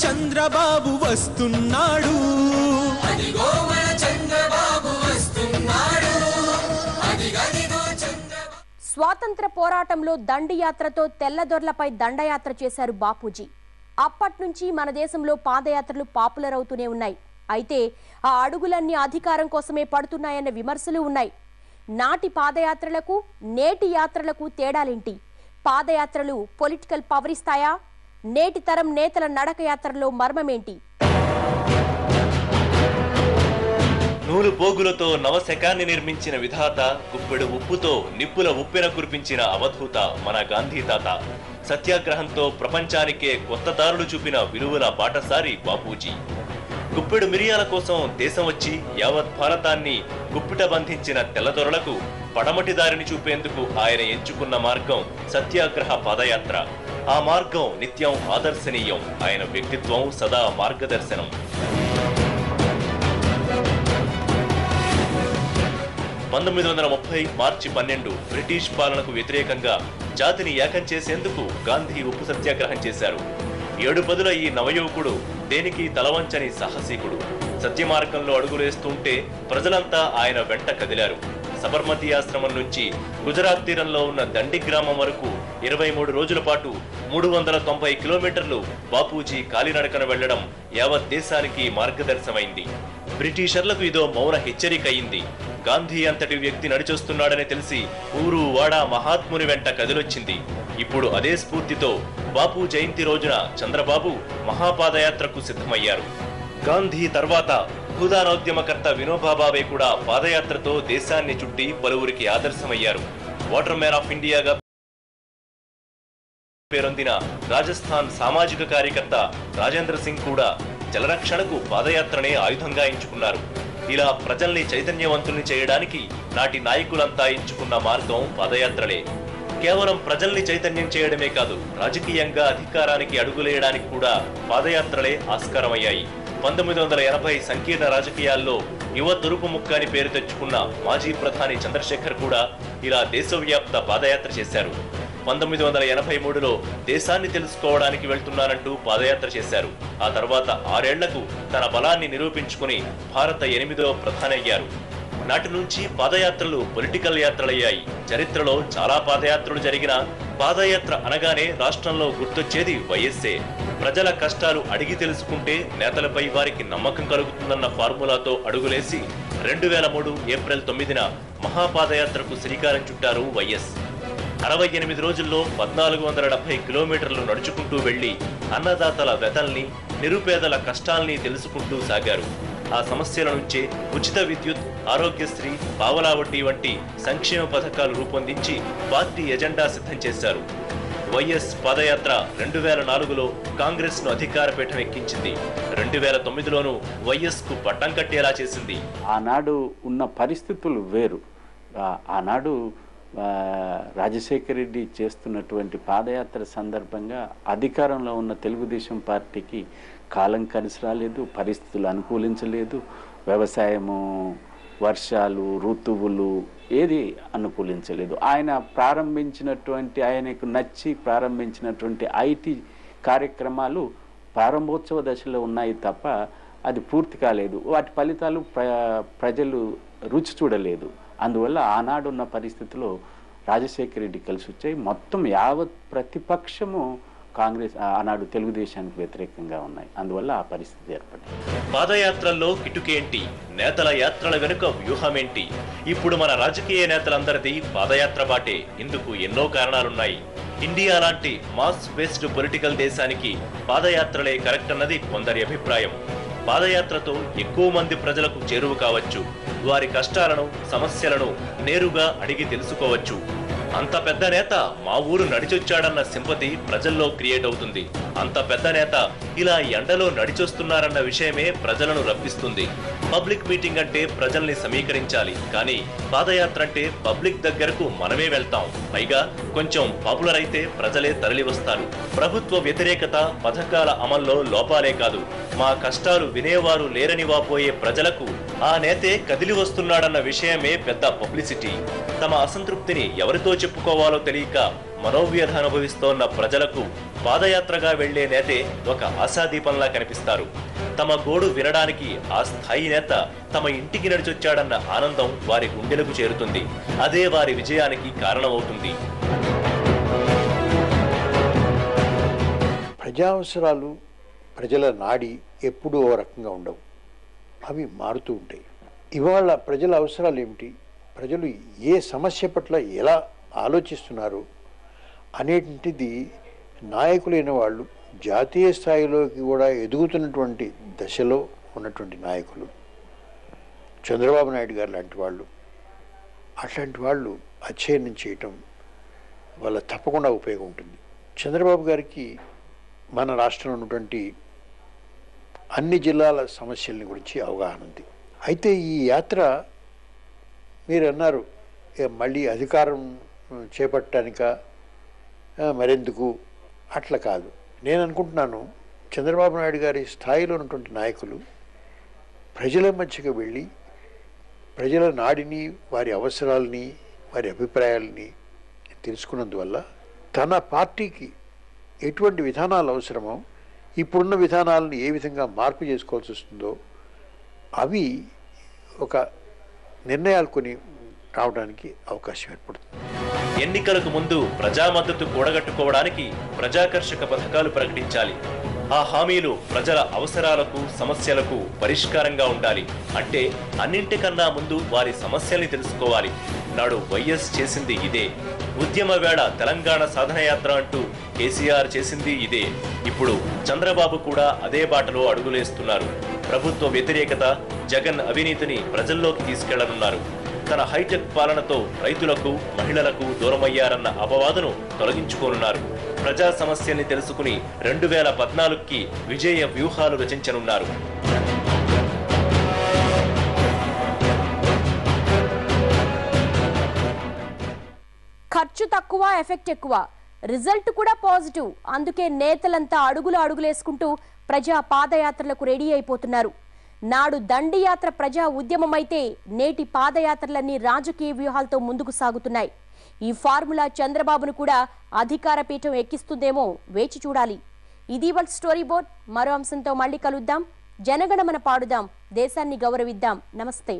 చంద్రబాబు వస్తున్నాడు, అదిగో మన చంద్రబాబు వస్తున్నాడు, అదిగదిగో చంద్రబాబు. స్వాతంత్ర పోరాటంలో దండియాత్రతో తెల్లదొర్లపై దండయాత్ర చేశారు బాపూజీ. అప్పట్నుంచి మన దేశంలో పాదయాత్రలు పాపులర్ అవుతూనే ఉన్నాయి. అయితే ఆ అడుగులన్నీ అధికారం కోసమే పడుతున్నాయన్న విమర్శలు ఉన్నాయి. నాటి పాదయాత్రలకు నేటి యాత్రలకు తేడాలేంటి? పాదయాత్రలు పొలిటికల్ పవర్ ఇస్తాయా? నేటి తరం నేతల నడక యాత్రలో మర్మమేంటి? నూలు పోగులతో నవశకాన్ని నిర్మించిన విధాత, గుప్పెడు ఉప్పుతో నిప్పుల ఉప్పెన కురిపించిన అవధూత మన గాంధీ తాత. సత్యాగ్రహంతో ప్రపంచానికే కొత్త దారులు చూపిన విలువల బాటసారి బాపూజీ. గుప్పెడు మిరియాల కోసం దేశం వచ్చి యావత్ భారతాన్ని గుప్పిట బంధించిన తెల్లదొరలకు పడమటి దారిని చూపేందుకు ఆయన ఎంచుకున్న మార్గం సత్యాగ్రహ పాదయాత్ర. ఆ మార్గం నిత్యం ఆదర్శనీయం. ఆయన వ్యక్తిత్వం సదా మార్గదర్శనం. 1930 మార్చి 12 బ్రిటిష్ పాలనకు వ్యతిరేకంగా జాతిని ఏకం చేసేందుకు గాంధీ ఉప్పు సత్యాగ్రహం చేశారు. 7 పదుల ఈ నవయువకుడు దేనికి తలవంచని సాహసికుడు. సత్యమార్గంలో అడుగులేస్తుంటే ప్రజలంతా ఆయన వెంట కదిలారు. సబర్మతి ఆశ్రమం నుంచి గుజరాత్ తీరంలో ఉన్న దండి గ్రామం వరకు 23 రోజుల పాటు 390 కిలోమీటర్లు బాపూజీ కాలినడకన వెళ్లడం యావత్ దేశానికి మార్గదర్శమైంది. బ్రిటిషర్లకు ఇదో మౌన హెచ్చరిక అయింది. గాంధీ అంతటి వ్యక్తి నడిచొస్తున్నాడని తెలిసి ఊరు వాడ మహాత్ముని వెంట కదిలొచ్చింది. ఇప్పుడు అదే స్ఫూర్తితో బాపు జయంతి రోజున చంద్రబాబు మహాపాదయాత్రకు సిద్ధమయ్యారు. గాంధీ తర్వాత భూదానోద్యమకర్త వినోబా భావే కూడా పాదయాత్రతో దేశాన్ని చుట్టి పలువురికి ఆదర్శమయ్యారు. వాటర్ మ్యాన్ ఆఫ్ ఇండియాగా పేరొందిన రాజస్థాన్ సామాజిక కార్యకర్త రాజేంద్ర సింగ్ కూడా జలరక్షణకు పాదయాత్రనే ఆయుధంగా ఎంచుకున్నారు. ఇలా ప్రజల్ని చైతన్యవంతుల్ని చేయడానికి నాటి నాయకులంతా ఎంచుకున్న మార్గం పాదయాత్రలే. కేవలం ప్రజల్ని చైతన్యం చేయడమే కాదు, రాజకీయంగా అధికారానికి అడుగులేయడానికి కూడా పాదయాత్రలే ఆస్కారమయ్యాయి. 1980 సంకీర్ణ రాజకీయాల్లో యువ తురుపు ముక్క అని పేరు తెచ్చుకున్న మాజీ ప్రధాని చంద్రశేఖర్ కూడా ఇలా దేశవ్యాప్త పాదయాత్ర చేశారు. 1983లో దేశాన్ని తెలుసుకోవడానికి వెళ్తున్నానంటూ పాదయాత్ర చేశారు. ఆ తర్వాత 6 ఏళ్లకు తన బలాన్ని నిరూపించుకుని భారత 8వ ప్రధాని అయ్యారు. నాటి నుంచి పాదయాత్రలు పొలిటికల్ యాత్రలయ్యాయి. చరిత్రలో చాలా పాదయాత్రలు జరిగినా పాదయాత్ర అనగానే రాష్ట్రంలో గుర్తొచ్చేది వైఎస్ఏ. ప్రజల కష్టాలు అడిగి తెలుసుకుంటే నేతలపై వారికి నమ్మకం కలుగుతుందన్న ఫార్ములాతో అడుగులేసి 2003 ఏప్రిల్ 9న మహాపాదయాత్రకు శ్రీకారం చుట్టారు వైఎస్. 68 రోజుల్లో 1470 కిలోమీటర్లు నడుచుకుంటూ వెళ్లి అన్నదాతల వ్యతల్ని, నిరుపేదల కష్టాల్ని తెలుసుకుంటూ సాగారు. ఆ సమస్యల నుంచే ఉచిత విద్యుత్, ఆరోగ్యశ్రీ, పావలా వడ్డీ వంటి సంక్షేమ పథకాలు రూపొందించి పార్టీ ఎజెండా సిద్ధం చేశారు. వైఎస్ పాదయాత్ర 2004లో కాంగ్రెస్ ను అధికార పీఠం ఎక్కించింది. 2009లోనూ వైఎస్ కు పట్టం కట్టేలా చేసింది. ఆనాడు ఉన్న పరిస్థితులు వేరు. ఆనాడు రాజశేఖర రెడ్డి చేస్తున్నటువంటి పాదయాత్ర సందర్భంగా అధికారంలో ఉన్న తెలుగుదేశం పార్టీకి కాలం కలిసి రాలేదు, పరిస్థితులు అనుకూలించలేదు. వ్యవసాయము, వర్షాలు, ఋతువులు ఏది అనుకూలించలేదు. ఆయనకు నచ్చి ప్రారంభించినటువంటి ఐటీ కార్యక్రమాలు ప్రారంభోత్సవ దశలో ఉన్నాయి తప్ప అది పూర్తి కాలేదు. వాటి ఫలితాలు ప్రజలు రుచి చూడలేదు. అందువల్ల ఆనాడున్న పరిస్థితిలో రాజశేఖర రెడ్డి కలిసి వచ్చాయి. మొత్తం యావత్ ప్రతిపక్షము కాంగ్రెస్ ఆనాడు తెలుగుదేశానికి వ్యతిరేకంగా ఉన్నాయి. అందువల్ల ఆ పరిస్థితి ఏర్పడింది. పాదయాత్రల్లో కిటుకేంటి? నేతల యాత్రల వెనుక వ్యూహమేంటి? ఇప్పుడు మన రాజకీయ నేతలందరిది పాదయాత్ర బాటే. ఇందుకు ఎన్నో కారణాలున్నాయి. ఇండియా లాంటి మాస్ బేస్డ్ పొలిటికల్ దేశానికి పాదయాత్రలే కరెక్ట్ అన్నది కొందరి అభిప్రాయం. పాదయాత్రతో ఎక్కువ మంది ప్రజలకు చేరువ కావచ్చు. వారి కష్టాలను, సమస్యలను నేరుగా అడిగి తెలుసుకోవచ్చు. అంత పెద్ద నేత మా ఊరు నడిచొచ్చాడన్న సింపతి ప్రజల్లో క్రియేట్ అవుతుంది. అంత పెద్ద నేత ఇలా ఎండలో నడిచొస్తున్నారన్న విషయమే ప్రజలను రప్పిస్తుంది. పబ్లిక్ మీటింగ్ అంటే ప్రజల్ని సమీకరించాలి, కానీ పాదయాత్ర అంటే పబ్లిక్ దగ్గరకు మనమే వెళ్తాం. పైగా కొంచెం పాపులర్ అయితే ప్రజలే తరలి వస్తారు. ప్రభుత్వ వ్యతిరేకత, పథకాల అమల్లో లోపాలే కాదు, మా కష్టాలు వినేవారు లేరని వాపోయే ప్రజలకు ఆ నేతే కదిలి వస్తున్నాడన్న విషయమే పెద్ద పబ్లిసిటీ. తమ అసంతృప్తిని ఎవరితో చెప్పుకోవాలో తెలియక మనోవ్యధ అనుభవిస్తోన్న ప్రజలకు పాదయాత్రగా వెళ్లే నేతే ఒక ఆశాదీపంలా కనిపిస్తారు. తమ గోడు వినడానికి ఆ స్థాయి నేత తమ ఇంటికి నడిచొచ్చాడన్న ఆనందం వారి గుండెలకు చేరుతుంది. అదే వారి విజయానికి కారణమవుతుంది. ప్రజావసరాలు, ప్రజల నాడి ఎప్పుడూ ఓ రకంగా ఉండవు, అవి మారుతూ ఉంటాయి. ఇవాళ ప్రజల అవసరాలు ఏమిటి, ప్రజలు ఏ సమస్య పట్ల ఎలా ఆలోచిస్తున్నారు అనేటువంటిది నాయకులైన వాళ్ళు జాతీయ స్థాయిలోకి కూడా ఎదుగుతున్నటువంటి దశలో ఉన్నటువంటి నాయకులు, చంద్రబాబు నాయుడు గారు లాంటి వాళ్ళు, అట్లాంటి వాళ్ళు అధ్యయనం చేయటం వల్ల తప్పకుండా ఉపయోగం ఉంటుంది. చంద్రబాబు గారికి మన రాష్ట్రంలో ఉన్నటువంటి అన్ని జిల్లాల సమస్యలని గురించి అవగాహన ఉంది. అయితే ఈ యాత్ర మీరు అన్నారు మళ్ళీ అధికారం చేపట్టడానిక మరెందుకు, అట్లా కాదు. నేను అనుకుంటున్నాను చంద్రబాబు నాయుడు గారి స్థాయిలో ఉన్నటువంటి నాయకులు ప్రజల మధ్యకు వెళ్ళి ప్రజల నాడిని, వారి అవసరాలని, వారి అభిప్రాయాలని తెలుసుకున్నందువల్ల తన పార్టీకి ఎటువంటి విధానాలు అవసరమో, ఇప్పుడున్న విధానాలను ఏ విధంగా మార్పు చేసుకోవాల్సి వస్తుందో అవి ఒక నిర్ణయాలు కొని రావడానికి అవకాశం ఏర్పడుతుంది. ఎన్నికలకు ముందు ప్రజా మద్దతు కూడగట్టుకోవడానికి ప్రజాకర్షక పథకాలు ప్రకటించాలి. ఆ హామీలు ప్రజల అవసరాలకు, సమస్యలకు పరిష్కారంగా ఉండాలి. అంటే అన్నింటికన్నా ముందు వారి సమస్యల్ని తెలుసుకోవాలి. నాడు వైఎస్ చేసింది ఇదే. ఉద్యమ వేళ తెలంగాణ సాధనయాత్ర అంటూ కేసీఆర్ చేసింది ఇదే. ఇప్పుడు చంద్రబాబు కూడా అదే బాటలో అడుగులేస్తున్నారు. ప్రభుత్వ వ్యతిరేకత, జగన్ అవినీతిని ప్రజల్లోకి తీసుకెళ్లనున్నారు. తన హైటెక్ పాలనతో రైతులకు, మహిళలకు దూరమయ్యారన్న అపవాదును తొలగించుకోనున్నారు. ప్రజా సమస్యల్ని తెలుసుకుని 2014కి విజయ వ్యూహాలు రచించనున్నారు. ఖర్చు తక్కువ, ఎఫెక్ట్ ఎక్కువ, రిజల్ట్ కూడా పాజిటివ్. అందుకే నేతలంతా అడుగులేసుకుంటూ ప్రజా పాదయాత్రలకు రెడీ అయిపోతున్నారు. నాడు దండియాత్ర ప్రజా ఉద్యమమైతే నేటి పాదయాత్రలన్నీ రాజకీయ వ్యూహాలతో ముందుకు సాగుతున్నాయి. ఈ ఫార్ములా చంద్రబాబును కూడా అధికార పీఠం ఎక్కిస్తుందేమో వేచి చూడాలి. ఇది వాళ్ళ స్టోరీ బోర్డ్. మరో అంశంతో మళ్ళీ కలుద్దాం. జనగణమన పాడుదాం, దేశాన్ని గౌరవిద్దాం. నమస్తే.